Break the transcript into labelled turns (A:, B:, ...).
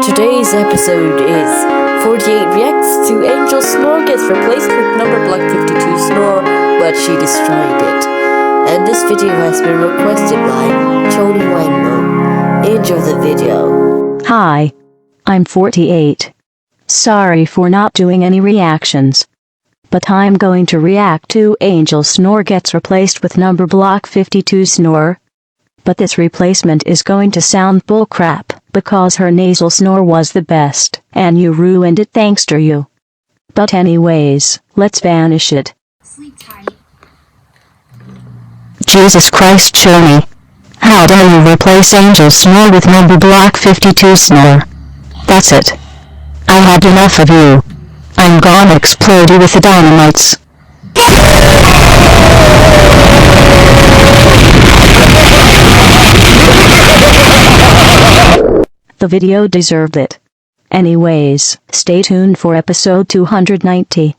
A: Today's episode is 48 reacts to Angel Snore gets replaced with number block 52 Snore, but she destroyed it. And this video has been requested by Tony Wangmo. Enjoy the video.
B: Hi. I'm 48. Sorry for not doing any reactions. But I'm going to react to Angel Snore gets replaced with number block 52 Snore. But this replacement is going to sound bullcrap, because her nasal snore was the best, and you ruined it thanks to you. But anyways, let's banish it.
C: Sleep tight.
B: Jesus Christ, Shoni. How dare you replace Angel Snore with number block 52 Snore? That's it. I had enough of you. I'm gonna explode you with the dynamites. The video deserved it. Anyways, stay tuned for episode 290.